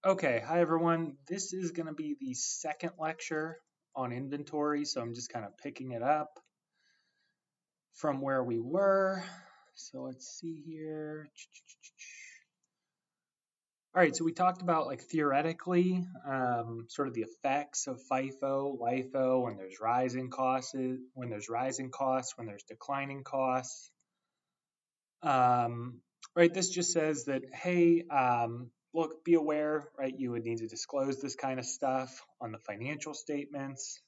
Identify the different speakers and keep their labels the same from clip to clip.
Speaker 1: Okay, hi everyone. This is going to be the second lecture on inventory, so I'm just kind of picking it up from where we were. So let's see here. All right, so we talked about like theoretically sort of the effects of FIFO, LIFO, when there's rising costs, when there's declining costs. Right, this just says that, hey, look, be aware, right, you would need to disclose this kind of stuff on the financial statements.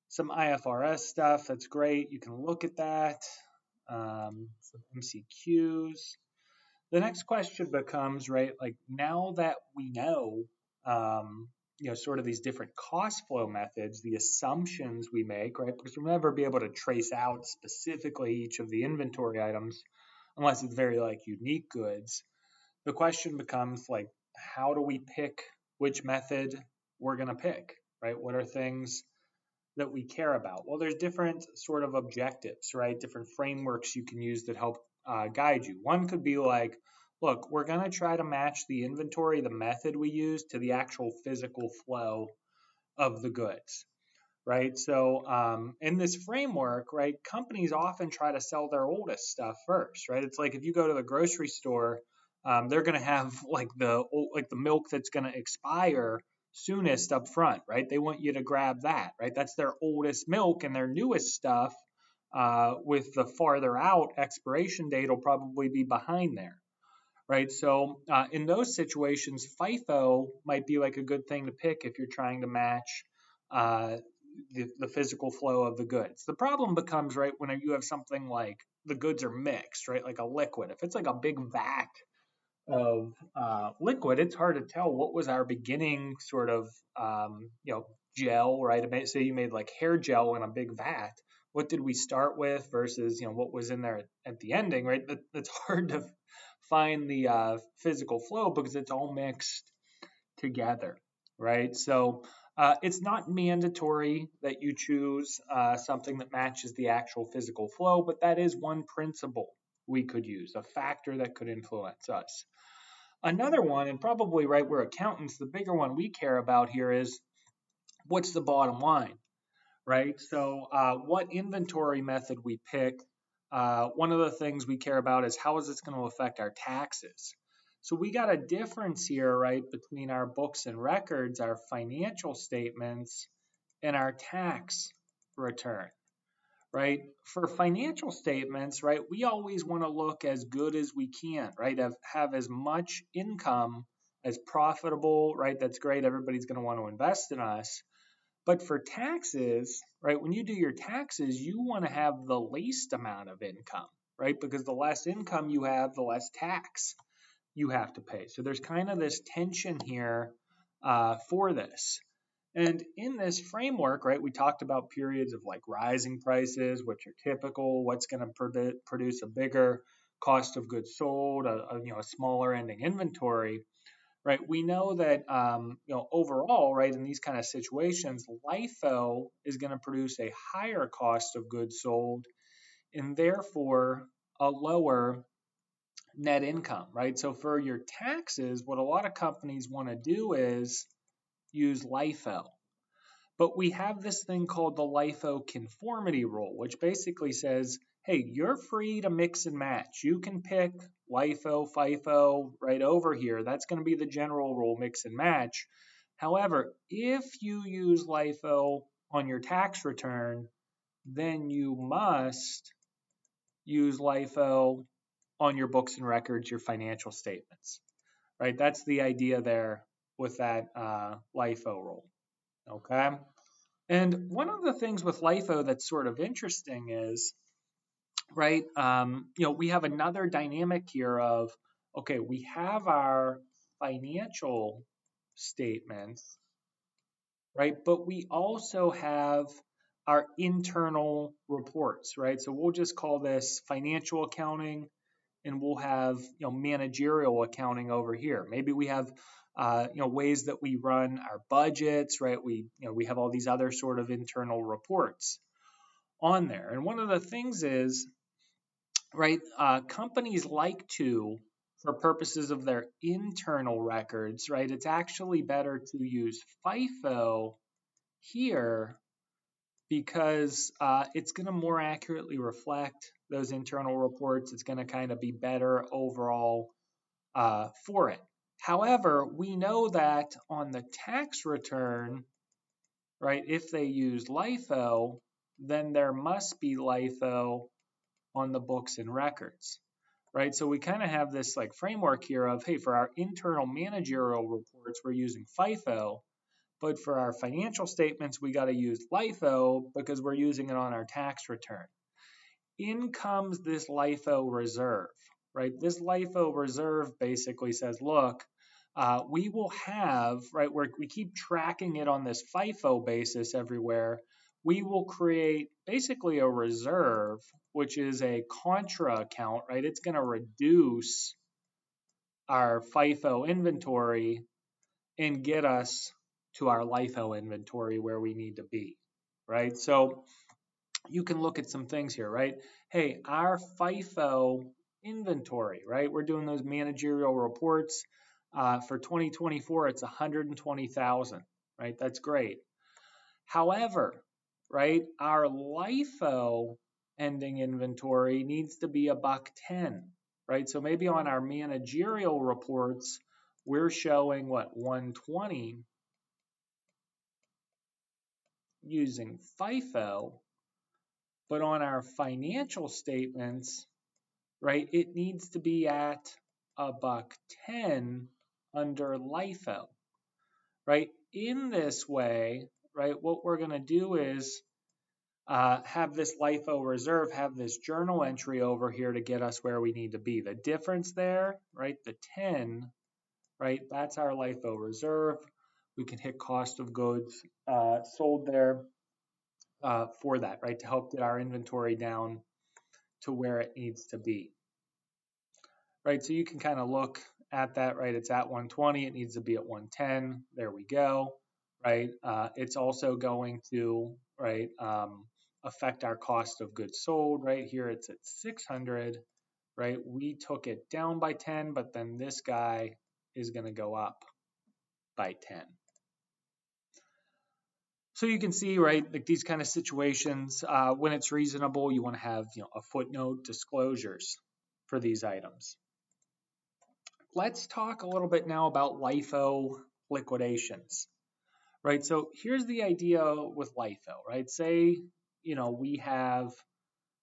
Speaker 1: Some IFRS stuff, that's great. You can look at that. Some MCQs. The next question becomes, right, like now that we know, sort of these different cost flow methods, the assumptions we make, right, because we'll never be able to trace out specifically each of the inventory items unless it's very like unique goods. The question becomes like, how do we pick which method we're going to pick, right? What are things that we care about? Well, there's different sort of objectives, right? Different frameworks you can use that help guide you. One could be like, look, we're going to try to match the inventory, the method we use, to the actual physical flow of the goods, right? So in this framework, right, companies often try to sell their oldest stuff first, right? It's like if you go to the grocery store, they're going to have like the milk that's going to expire soonest up front, right? They want you to grab that, right? That's their oldest milk, and their newest stuff with the farther out expiration date will probably be behind there. Right. So in those situations, FIFO might be like a good thing to pick if you're trying to match the physical flow of the goods. The problem becomes, right, when you have something like the goods are mixed, right, like a liquid. If it's like a big vat of liquid, it's hard to tell what was our beginning sort of, gel, right? Say you made like hair gel in a big vat. What did we start with versus, what was in there at the ending, right? That's hard to find the physical flow because it's all mixed together, right? So it's not mandatory that you choose something that matches the actual physical flow, but that is one principle we could use, a factor that could influence us. Another one, and probably right where accountants, the bigger one we care about here is what's the bottom line, right? So what inventory method we pick, one of the things we care about is how is this going to affect our taxes? So we got a difference here, right, between our books and records, our financial statements, and our tax return, right? For financial statements, right, we always want to look as good as we can, right? Have as much income as profitable, right? That's great. Everybody's going to want to invest in us. But for taxes, right, when you do your taxes, you want to have the least amount of income, right? Because the less income you have, the less tax you have to pay. So there's kind of this tension here for this. And in this framework, right, we talked about periods of like rising prices, which are typical, what's going to produce a bigger cost of goods sold, a smaller ending inventory, right? We know that, overall, right, in these kind of situations, LIFO is going to produce a higher cost of goods sold and therefore a lower net income, right? So for your taxes, what a lot of companies want to do is use LIFO. But we have this thing called the LIFO conformity rule, which basically says, hey, you're free to mix and match. You can pick LIFO, FIFO right over here. That's going to be the general rule, mix and match. However, if you use LIFO on your tax return, then you must use LIFO on your books and records, your financial statements, right? That's the idea there with that LIFO rule, okay? And one of the things with LIFO that's sort of interesting is, right, we have another dynamic here of, okay, we have our financial statements, right, but we also have our internal reports, right? So we'll just call this financial accounting, and we'll have managerial accounting over here. Maybe we have ways that we run our budgets, right? We have all these other sort of internal reports on there. And one of the things is, right, companies like to for purposes of their internal records, right, it's actually better to use FIFO here because it's going to more accurately reflect those internal reports. It's going to kind of be better overall for it. However, we know that on the tax return, right, if they use LIFO, then there must be LIFO on the books and records, right? So we kind of have this like framework here of, hey, for our internal managerial reports, we're using FIFO, but for our financial statements, we got to use LIFO because we're using it on our tax return. In comes this LIFO reserve, right? This LIFO reserve basically says, look, we will have, right, we keep tracking it on this FIFO basis everywhere. We will create basically a reserve, which is a contra account, right? It's going to reduce our FIFO inventory and get us to our LIFO inventory where we need to be, right? So you can look at some things here, right? Hey, our FIFO inventory, right? We're doing those managerial reports. For 2024, it's 120,000, right? That's great. However, right, our LIFO ending inventory needs to be $110, right? So maybe on our managerial reports, we're showing what, 120 using FIFO, but on our financial statements, right, it needs to be at $110 under LIFO, right? In this way, right, what we're going to do is have this LIFO reserve, have this journal entry over here to get us where we need to be. The difference there, right, the 10, right, that's our LIFO reserve. We can hit cost of goods sold there for that, right, to help get our inventory down to where it needs to be. Right, so you can kind of look at that, right, it's at 120, it needs to be at 110, there we go, right. It's also going to, right, affect our cost of goods sold, right, here it's at 600, right, we took it down by 10, but then this guy is going to go up by 10. So you can see, right, like these kind of situations, when it's reasonable, you want to have, a footnote disclosures for these items. Let's talk a little bit now about LIFO liquidations, right? So here's the idea with LIFO, right? Say, we have,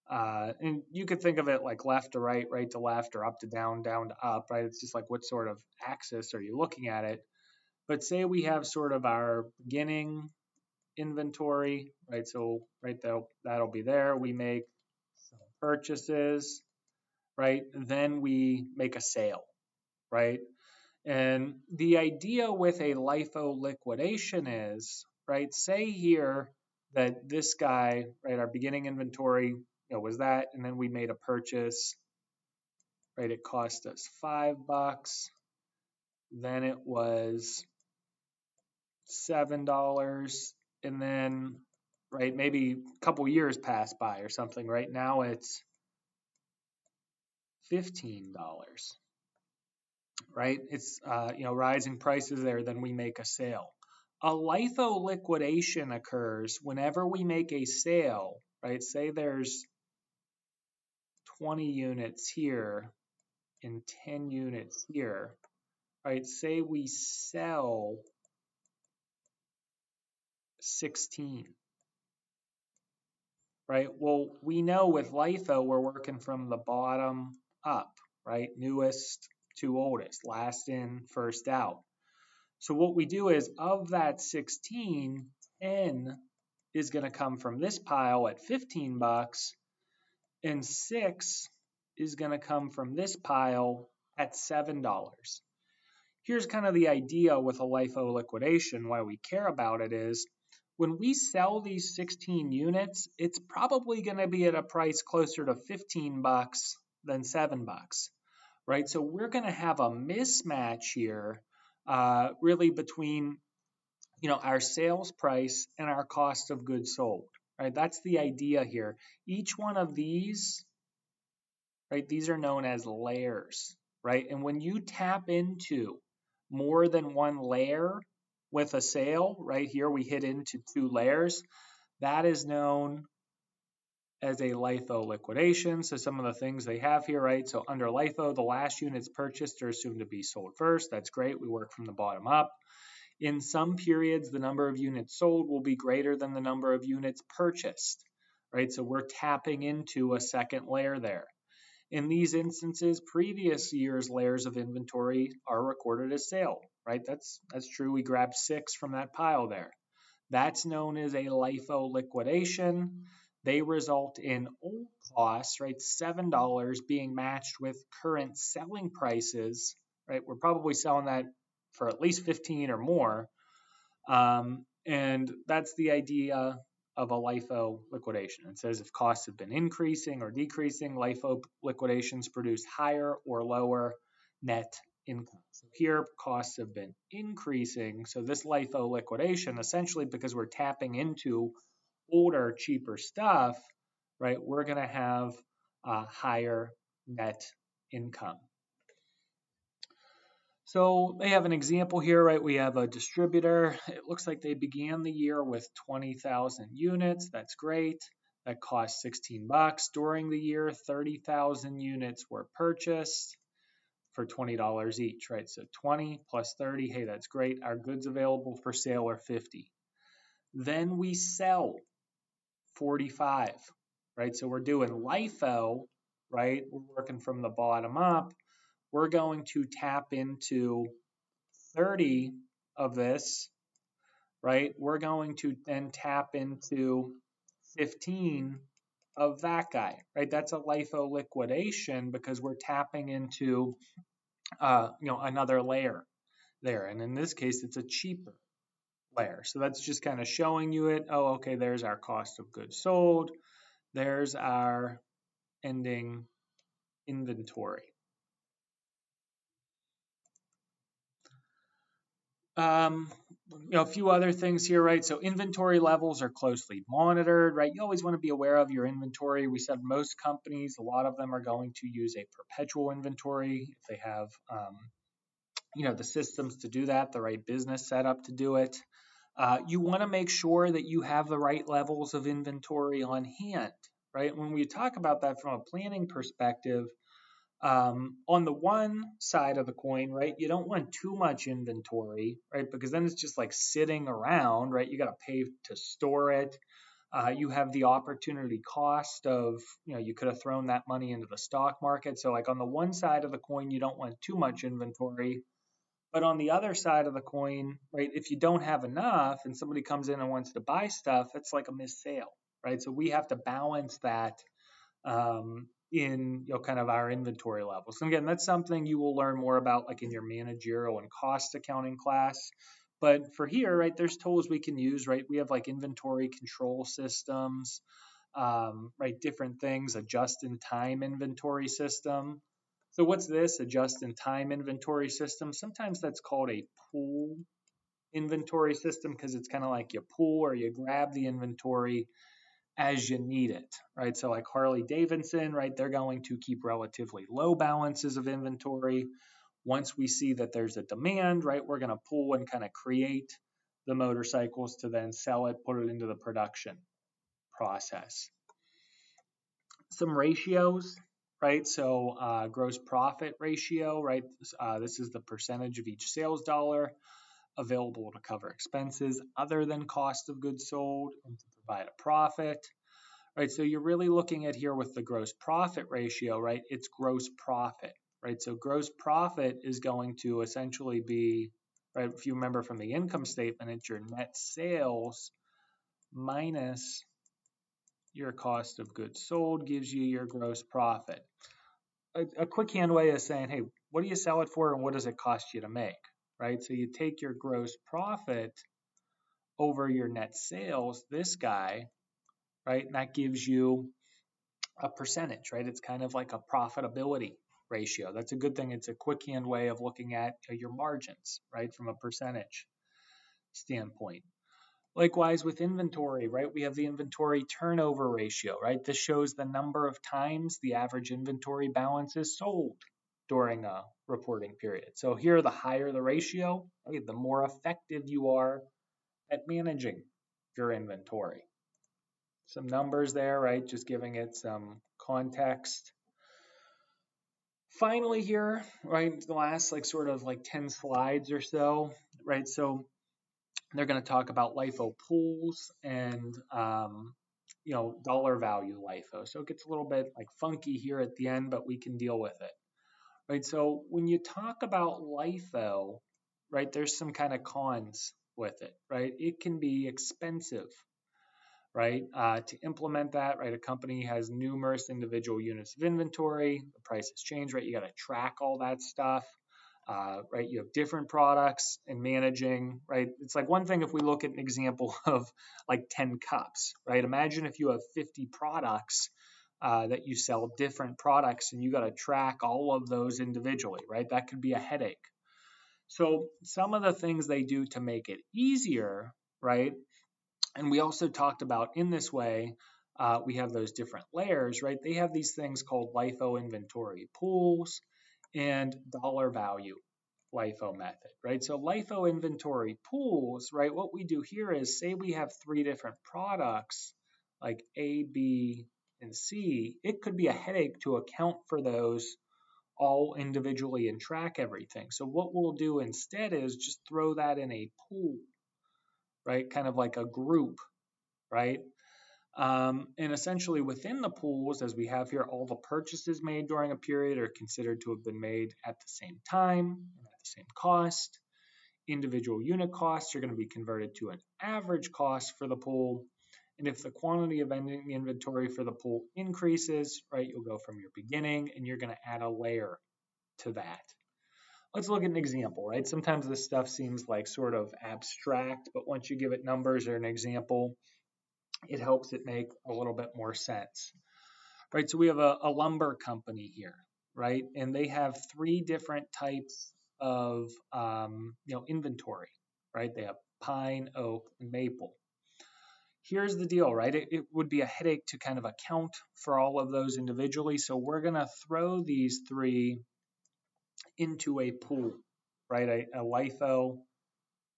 Speaker 1: and you could think of it like left to right, right to left, or up to down, down to up, right? It's just like what sort of axis are you looking at it? But say we have sort of our beginning inventory, right? So right that'll be there. We make some purchases, right? Then we make a sale, right? And the idea with a LIFO liquidation is, right, say here that this guy, right, our beginning inventory, was that, and then we made a purchase, right, it cost us $5, then it was $7, and then, right, maybe a couple years passed by or something, right, now it's $15. Right? It's, rising prices there, then we make a sale. A LIFO liquidation occurs whenever we make a sale, right? Say there's 20 units here and 10 units here, right? Say we sell 16, right? Well, we know with LIFO, we're working from the bottom up, right? Newest to oldest, last in, first out. So what we do is of that 16, 10 is going to come from this pile at $15, and 6 is going to come from this pile at $7. Here's kind of the idea with a LIFO liquidation, why we care about it is, when we sell these 16 units, it's probably going to be at a price closer to $15 than $7, right? So we're going to have a mismatch here really between our sales price and our cost of goods sold, right? That's the idea here. Each one of these, right, these are known as layers, right? And when you tap into more than one layer with a sale, right here we hit into 2 layers, that is known as a LIFO liquidation. So some of the things they have here, right? So under LIFO, the last units purchased are assumed to be sold first. That's great. We work from the bottom up. In some periods, the number of units sold will be greater than the number of units purchased, right? So we're tapping into a second layer there. In these instances, previous year's layers of inventory are recorded as sale, right? That's true. We grabbed 6 from that pile there. That's known as a LIFO liquidation. They result in old costs, right? $7 being matched with current selling prices, right? We're probably selling that for at least 15 or more. And that's the idea of a LIFO liquidation. It says if costs have been increasing or decreasing, LIFO liquidations produce higher or lower net income. So here costs have been increasing. So this LIFO liquidation, essentially because we're tapping into older, cheaper stuff, right, we're going to have higher net income. So they have an example here, right? We have a distributor. It looks like they began the year with 20,000 units. That's great. That cost 16 bucks. During the year, 30,000 units were purchased for $20 each, right? So 20 plus 30, hey, that's great. Our goods available for sale are 50. Then we sell 45, right? So we're doing LIFO, right? We're working from the bottom up. We're going to tap into 30 of this, right? We're going to then tap into 15 of that guy, right? That's a LIFO liquidation because we're tapping into, another layer there. And in this case, it's a cheaper layer. So that's just kind of showing you it. Oh, okay, there's our cost of goods sold. There's our ending inventory. A few other things here, right? So inventory levels are closely monitored, right? You always want to be aware of your inventory. We said most companies, a lot of them are going to use a perpetual inventory if they have, the systems to do that, the right business setup to do it. You want to make sure that you have the right levels of inventory on hand, right? When we talk about that from a planning perspective, on the one side of the coin, right, you don't want too much inventory, right, because then it's just like sitting around, right? You got to pay to store it. You have the opportunity cost of, you could have thrown that money into the stock market. So like on the one side of the coin, you don't want too much inventory. But on the other side of the coin, right, if you don't have enough and somebody comes in and wants to buy stuff, it's like a missed sale, right? So we have to balance that in kind of our inventory levels. And again, that's something you will learn more about like in your managerial and cost accounting class. But for here, right, there's tools we can use, right? We have like inventory control systems, right? Different things, a just-in-time inventory system. So what's this? A just-in-time inventory system. Sometimes that's called a pool inventory system because it's kind of like you pull or you grab the inventory as you need it, right? So like Harley Davidson, right, they're going to keep relatively low balances of inventory. Once we see that there's a demand, right, we're going to pull and kind of create the motorcycles to then sell it, put it into the production process. Some ratios, right? So gross profit ratio, right? This is the percentage of each sales dollar available to cover expenses other than cost of goods sold and to provide a profit. Right, so you're really looking at here with the gross profit ratio, right? It's gross profit, right? So gross profit is going to essentially be, right, if you remember from the income statement, it's your net sales minus your cost of goods sold gives you your gross profit. A quick hand way is saying, hey, what do you sell it for and what does it cost you to make, right? So you take your gross profit over your net sales, this guy, right? And that gives you a percentage, right? It's kind of like a profitability ratio. That's a good thing. It's a quick hand way of looking at your margins, right? From a percentage standpoint. Likewise with inventory, right? We have the inventory turnover ratio, right? This shows the number of times the average inventory balance is sold, during a reporting period. So here, the higher the ratio, okay, the more effective you are at managing your inventory. Some numbers there, right? Just giving it some context. Finally here, right, the last like sort of like 10 slides or so, right? So they're going to talk about LIFO pools and, dollar value LIFO. So it gets a little bit like funky here at the end, but we can deal with it, right? So when you talk about LIFO, right, there's some kind of cons with it, right? It can be expensive, right? To implement that, right, a company has numerous individual units of inventory, the prices change, right? You got to track all that stuff, right? You have different products and managing, right? It's like one thing if we look at an example of like 10 cups, right? Imagine if you have 50 products that you sell, different products, and you got to track all of those individually, right? That could be a headache. So some of the things they do to make it easier, right? And we also talked about in this way, we have those different layers, right? They have these things called LIFO inventory pools and dollar value LIFO method, right? So LIFO inventory pools, right? What we do here is say we have 3 different products like A, B, and C. It could be a headache to account for those all individually and track everything. So what we'll do instead is just throw that in a pool, right? Kind of like a group, right? And essentially within the pools, as we have here, all the purchases made during a period are considered to have been made at the same time and at the same cost. Individual unit costs are going to be converted to an average cost for the pool. And if the quantity of ending inventory for the pool increases, right, you'll go from your beginning and you're going to add a layer to that. Let's look at an example, right? Sometimes this stuff seems like sort of abstract, but once you give it numbers or an example, it helps it make a little bit more sense, right? So we have a lumber company here, right? And they have 3 different types of, inventory, right? They have pine, oak, and maple. Here's the deal, right? It would be a headache to kind of account for all of those individually. So we're going to throw these 3 into a pool, right? A LIFO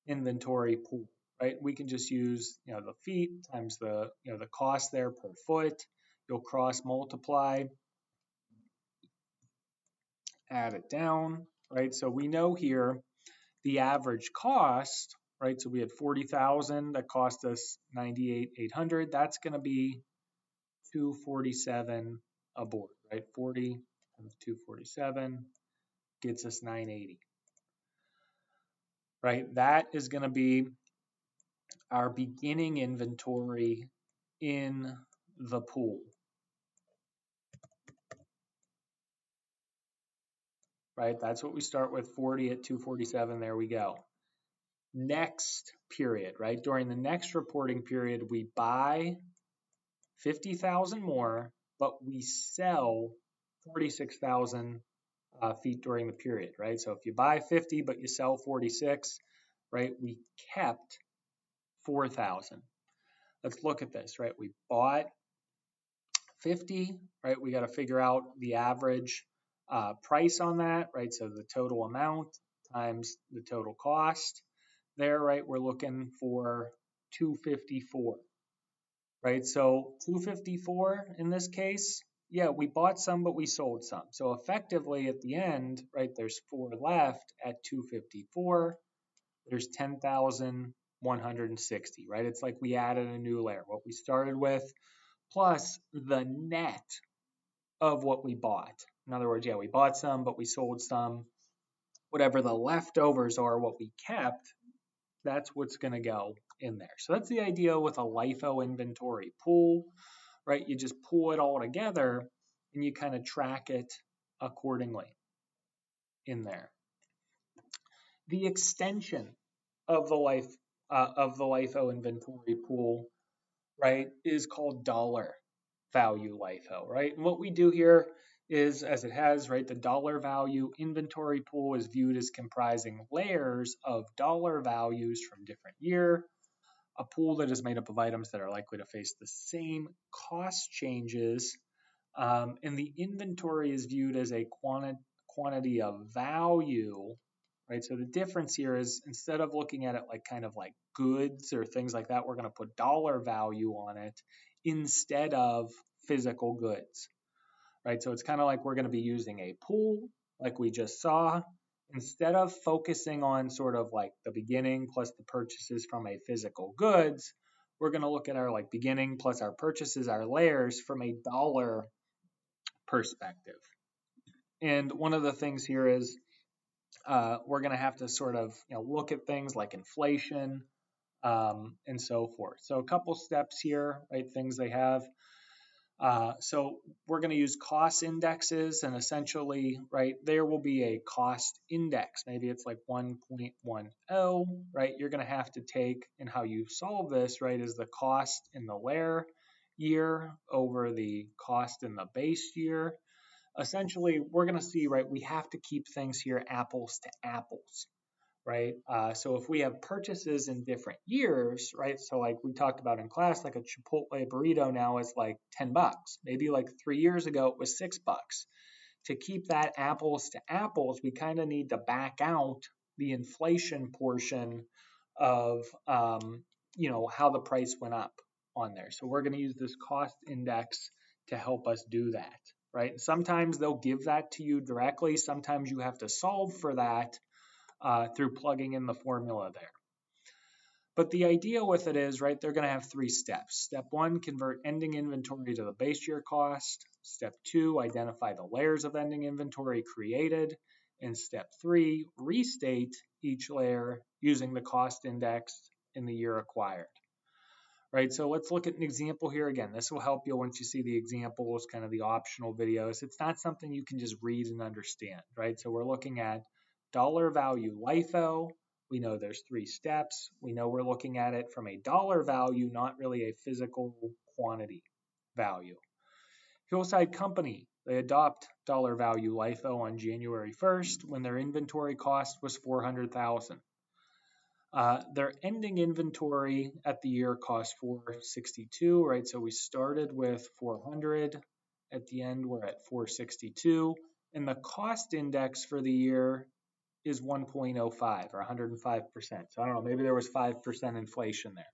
Speaker 1: inventory pool, right? We can just use, the feet times the cost there per foot. You'll cross multiply, add it down, right? So we know here the average cost, right? So we had 40,000 that cost us 98,800. That's going to be 247 a board, right? 40 times 247 gets us 980, right? That is going to be our beginning inventory in the pool, right? That's what we start with, 40 at 247. There we go. Next period, right? During the next reporting period, we buy 50,000 more, but we sell 46,000 feet during the period, right? So if you buy 50, but you sell 46, right? We kept 4,000. Let's look at this, right? We bought 50, right? We got to figure out the average price on that, right? So the total amount times the total cost there, right? We're looking for 254, right? So 254 in this case, yeah, we bought some, but we sold some. So effectively at the end, right, there's 4 left at 254. There's 10,160, right? It's like we added a new layer. What we started with plus the net of what we bought. In other words, yeah, we bought some, but we sold some. Whatever the leftovers are, what we kept, that's what's going to go in there. So that's the idea with a LIFO inventory pool, right? You just pull it all together and you kind of track it accordingly in there. The extension of the LIFO inventory pool, right, is called dollar value LIFO, right? And what we do here is, as it has, right, the dollar value inventory pool is viewed as comprising layers of dollar values from different year, a pool that is made up of items that are likely to face the same cost changes, and the inventory is viewed as a quantity of value, right? So the difference here is instead of looking at it like kind of like goods or things like that, we're going to put dollar value on it instead of physical goods, right? So it's kind of like we're going to be using a pool like we just saw. Instead of focusing on sort of like the beginning plus the purchases from a physical goods, we're going to look at our like beginning plus our purchases, our layers from a dollar perspective. And one of the things here is we're going to have to sort of look at things like inflation and so forth. So a couple steps here, right? Things they have. So we're going to use cost indexes, and essentially, right, there will be a cost index. Maybe it's like 1.10, right? You're going to have to take, and how you solve this, right, is the cost in the layer year over the cost in the base year. Essentially, we're going to see, right, we have to keep things here apples to apples, right? So if we have purchases in different years, right? So like we talked about in class, like a Chipotle burrito now is like $10. Maybe like 3 years ago, it was $6. To keep that apples to apples, we kind of need to back out the inflation portion of, how the price went up on there. So we're going to use this cost index to help us do that, right? Sometimes they'll give that to you directly. Sometimes you have to solve for that through plugging in the formula there. But the idea with it is, right, they're going to have 3 steps. Step 1, convert ending inventory to the base year cost. Step 2, identify the layers of ending inventory created. And step 3, restate each layer using the cost index in the year acquired. Right, so let's look at an example here again. This will help you once you see the examples, kind of the optional videos. It's not something you can just read and understand, right? So we're looking at dollar value LIFO. We know there's 3 steps. We know we're looking at it from a dollar value, not really a physical quantity value. Hillside Company, they adopt dollar value LIFO on January 1st when their inventory cost was $400,000. Their ending inventory at the year cost $462, right? So we started with 400. At the end, we're at 462. And the cost index for the year is 1.05 or 105%. So I don't know, maybe there was 5% inflation there.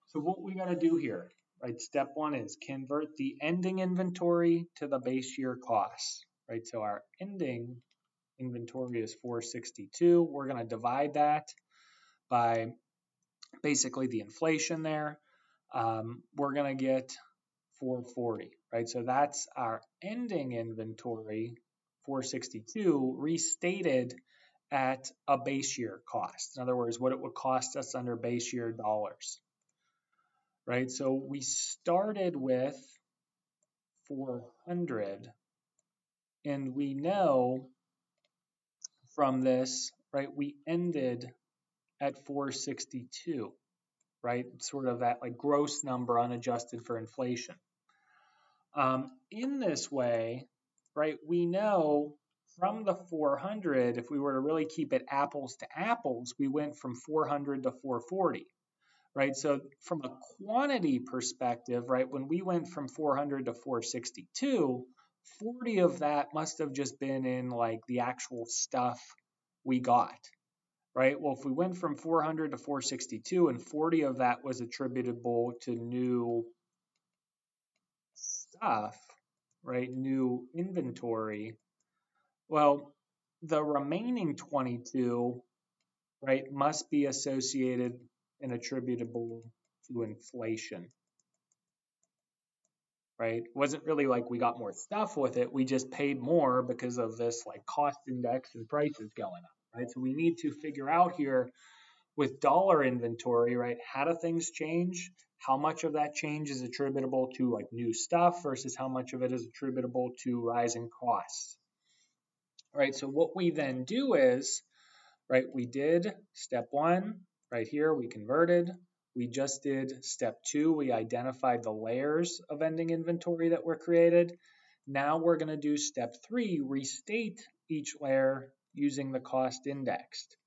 Speaker 1: So what we got to do here, right? Step 1 is convert the ending inventory to the base year costs, right? So our ending inventory is 462. We're going to divide that by basically the inflation there. We're going to get 440, right? So that's our ending inventory, 462, restated at a base year cost. In other words, what it would cost us under base year dollars, right? So we started with 400, and we know from this, right, we ended at 462, right? Sort of that like gross number unadjusted for inflation. In this way, right, we know from the 400, if we were to really keep it apples to apples, we went from 400 to 440, right? So from a quantity perspective, right, when we went from 400 to 462, 40 of that must have just been in like the actual stuff we got, right? Well, if we went from 400 to 462 and 40 of that was attributable to new stuff, right, new inventory, well, the remaining 22, right, must be associated and attributable to inflation, right? It wasn't really like we got more stuff with it. We just paid more because of this like cost index and prices going up, right? So we need to figure out here with dollar inventory, right? How do things change? How much of that change is attributable to like new stuff versus how much of it is attributable to rising costs, right? So what we then do is, right, we did step 1 right here, we converted. We just did step 2, we identified the layers of ending inventory that were created. Now we're going to do step 3, restate each layer using the cost indexed.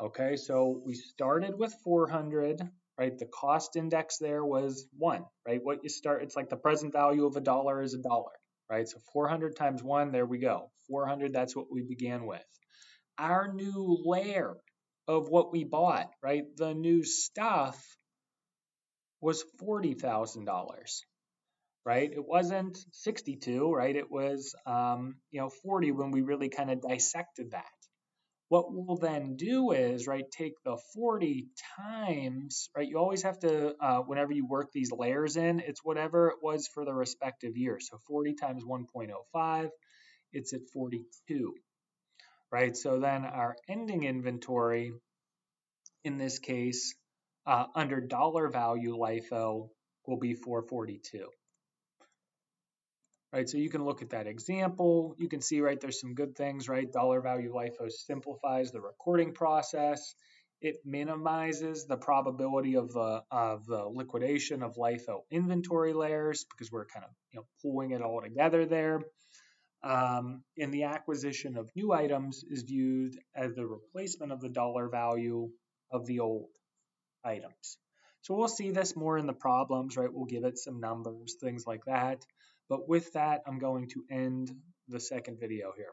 Speaker 1: Okay, so we started with 400, right? The cost index there was 1, right? What you start, it's like the present value of $1 is $1. right? So 400 times 1, there we go. 400, that's what we began with. Our new layer of what we bought, right? The new stuff was $40,000, right? It wasn't 62, right? It was, 40 when we really kind of dissected that. What we'll then do is, right, take the 40 times, right, you always have to, whenever you work these layers in, it's whatever it was for the respective year. So 40 times 1.05, it's at 42, right? So then our ending inventory, in this case, under dollar value LIFO, will be 442. Right, so you can look at that example. You can see, right, there's some good things, right? Dollar value LIFO simplifies the recording process. It minimizes the probability of the liquidation of LIFO inventory layers because we're kind of pulling it all together there. And the acquisition of new items is viewed as the replacement of the dollar value of the old items. So we'll see this more in the problems, right? We'll give it some numbers, things like that. But with that, I'm going to end the second video here.